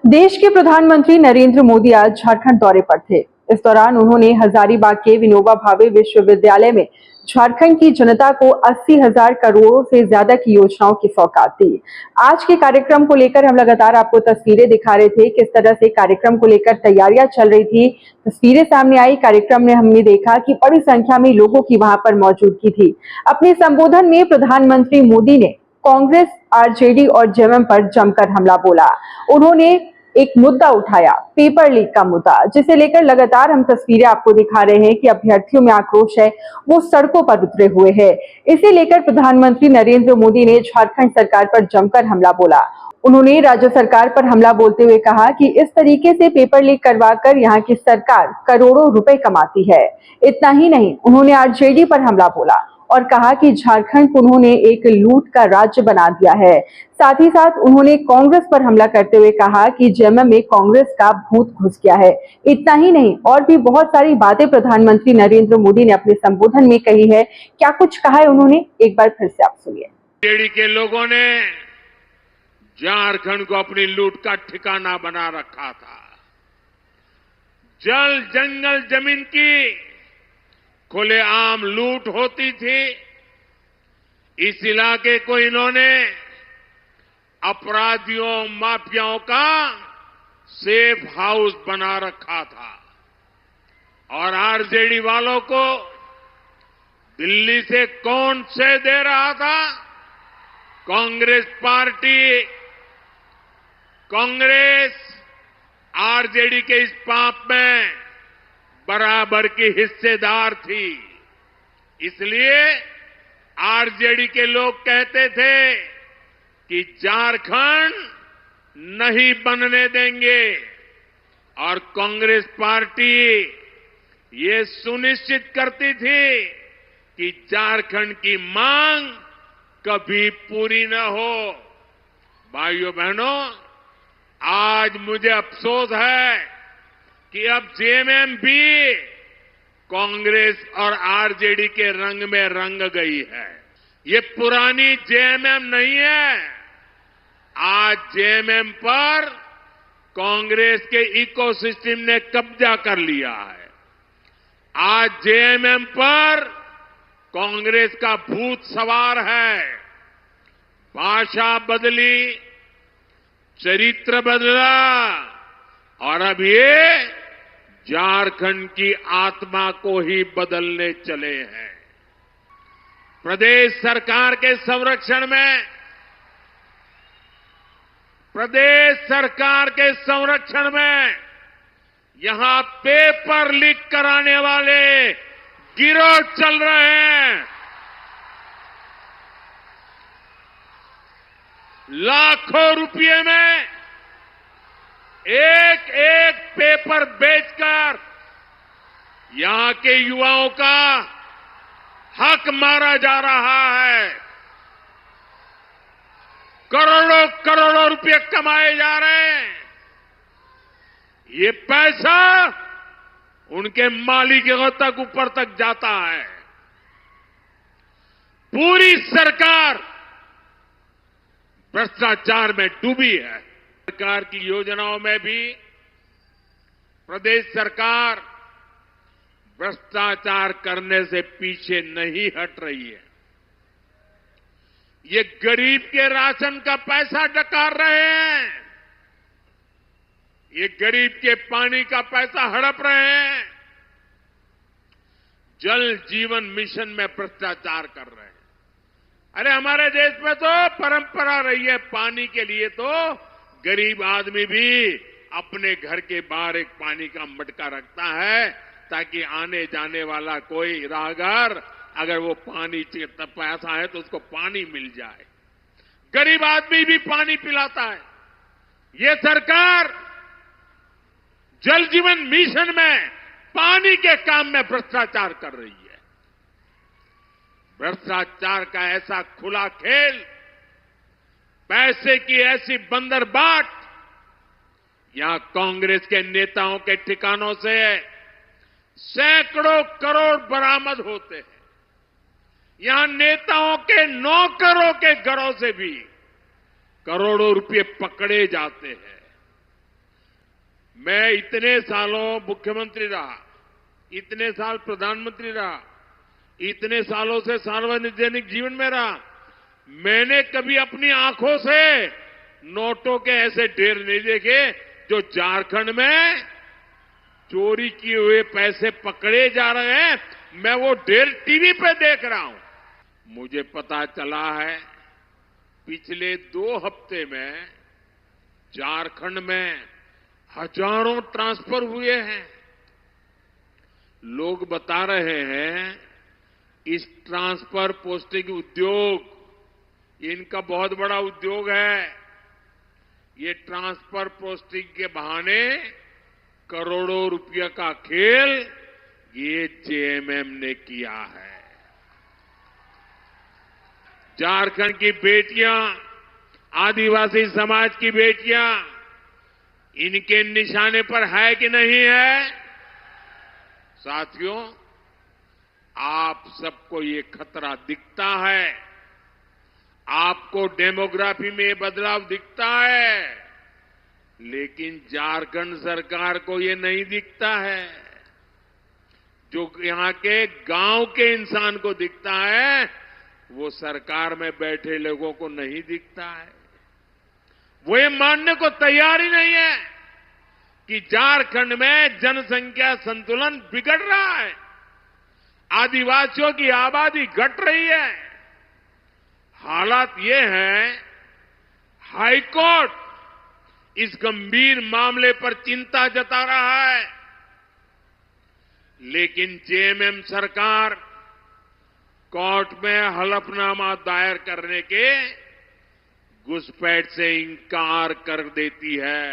देश के प्रधानमंत्री नरेंद्र मोदी आज झारखंड दौरे पर थे। इस दौरान उन्होंने हजारीबाग के विनोबा भावे विश्वविद्यालय में झारखंड की जनता को 80,000 करोड़ से ज्यादा की योजनाओं की सौगात दी। आज के कार्यक्रम को लेकर हम लगातार आपको तस्वीरें दिखा रहे थे, किस तरह से कार्यक्रम को लेकर तैयारियां चल रही थी। तस्वीरें सामने आई। कार्यक्रम में हमने देखा कि बड़ी संख्या में लोगों की वहां पर मौजूदगी थी। अपने संबोधन में प्रधानमंत्री मोदी ने कांग्रेस, आरजेडी और जेएमएम पर जमकर हमला बोला। उन्होंने एक मुद्दा उठाया, पेपर लीक का मुद्दा, जिसे लेकर लगातार हम तस्वीरें आपको दिखा रहे हैं कि अभ्यर्थियों में आक्रोश है, वो सड़कों पर उतरे हुए हैं। इसे लेकर प्रधानमंत्री नरेंद्र मोदी ने झारखंड सरकार पर जमकर हमला बोला। उन्होंने राज्य सरकार पर हमला बोलते हुए कहा कि इस तरीके से पेपर लीक करवाकर यहाँ की सरकार करोड़ों रुपए कमाती है। इतना ही नहीं, उन्होंने आरजेडी पर हमला बोला और कहा कि झारखंड को उन्होंने एक लूट का राज्य बना दिया है। साथ ही साथ उन्होंने कांग्रेस पर हमला करते हुए कहा कि जेएमएम में कांग्रेस का भूत घुस गया है। इतना ही नहीं, और भी बहुत सारी बातें प्रधानमंत्री नरेंद्र मोदी ने अपने संबोधन में कही है। क्या कुछ कहा है उन्होंने, एक बार फिर से आप सुनिए। जेडी के लोगों ने झारखंड को अपनी लूट का ठिकाना बना रखा था। जल, जंगल, जमीन की खुलेआम लूट होती थी। इस इलाके को इन्होंने अपराधियों, माफियाओं का सेफ हाउस बना रखा था और आरजेडी वालों को दिल्ली से कौन से दे रहा था? कांग्रेस पार्टी। कांग्रेस आरजेडी के इस पाप में बराबर की हिस्सेदार थी। इसलिए आरजेडी के लोग कहते थे कि झारखंड नहीं बनने देंगे और कांग्रेस पार्टी ये सुनिश्चित करती थी कि झारखंड की मांग कभी पूरी न हो। भाइयों बहनों, आज मुझे अफसोस है कि अब जेएमएम भी कांग्रेस और आरजेडी के रंग में रंग गई है। ये पुरानी जेएमएम नहीं है। आज जेएमएम पर कांग्रेस के इकोसिस्टम ने कब्जा कर लिया है। आज जेएमएम पर कांग्रेस का भूत सवार है। भाषा बदली, चरित्र बदला और अब ये झारखंड की आत्मा को ही बदलने चले हैं। प्रदेश सरकार के संरक्षण में, यहां पेपर लीक कराने वाले गिरोह चल रहे हैं। लाखों रुपये में एक एक पेपर बेचकर यहां के युवाओं का हक मारा जा रहा है। करोड़ों करोड़ों रुपये कमाए जा रहे हैं। ये पैसा उनके मालिकों तक, ऊपर तक जाता है। पूरी सरकार भ्रष्टाचार में डूबी है। सरकार की योजनाओं में भी प्रदेश सरकार भ्रष्टाचार करने से पीछे नहीं हट रही है। ये गरीब के राशन का पैसा डकार रहे हैं। ये गरीब के पानी का पैसा हड़प रहे हैं। जल जीवन मिशन में भ्रष्टाचार कर रहे हैं। अरे हमारे देश में तो परंपरा रही है, पानी के लिए तो गरीब आदमी भी अपने घर के बाहर एक पानी का मटका रखता है ताकि आने जाने वाला कोई राहगीर अगर वो पानी प्यासा है तो उसको पानी मिल जाए। गरीब आदमी भी पानी पिलाता है। ये सरकार जल जीवन मिशन में पानी के काम में भ्रष्टाचार कर रही है। भ्रष्टाचार का ऐसा खुला खेल, पैसे की ऐसी बंदरबाट, यहां कांग्रेस के नेताओं के ठिकानों से सैकड़ों करोड़ बरामद होते हैं। यहां नेताओं के नौकरों के घरों से भी करोड़ों रुपए पकड़े जाते हैं। मैं इतने सालों मुख्यमंत्री रहा, इतने साल प्रधानमंत्री रहा, इतने सालों से सार्वजनिक जीवन में रहा, मैंने कभी अपनी आंखों से नोटों के ऐसे ढेर नहीं देखे जो झारखंड में चोरी किए हुए पैसे पकड़े जा रहे हैं। मैं वो ढेर टीवी पे देख रहा हूं। मुझे पता चला है पिछले 2 हफ्ते में झारखंड में हजारों ट्रांसफर हुए हैं। लोग बता रहे हैं इस ट्रांसफर पोस्टिंग उद्योग इनका बहुत बड़ा उद्योग है। ये ट्रांसफर पोस्टिंग के बहाने करोड़ों रुपये का खेल ये जेएमएम ने किया है। झारखंड की बेटियां, आदिवासी समाज की बेटियां इनके निशाने पर है कि नहीं है? साथियों, आप सबको ये खतरा दिखता है, आपको डेमोग्राफी में ये बदलाव दिखता है, लेकिन झारखंड सरकार को ये नहीं दिखता है। जो यहां के गांव के इंसान को दिखता है वो सरकार में बैठे लोगों को नहीं दिखता है। वो ये मानने को तैयार ही नहीं है कि झारखंड में जनसंख्या संतुलन बिगड़ रहा है, आदिवासियों की आबादी घट रही है। हालात ये है, हाईकोर्ट इस गंभीर मामले पर चिंता जता रहा है, लेकिन जेएमएम सरकार कोर्ट में हलफनामा दायर करने के घुसपैठ से इंकार कर देती है।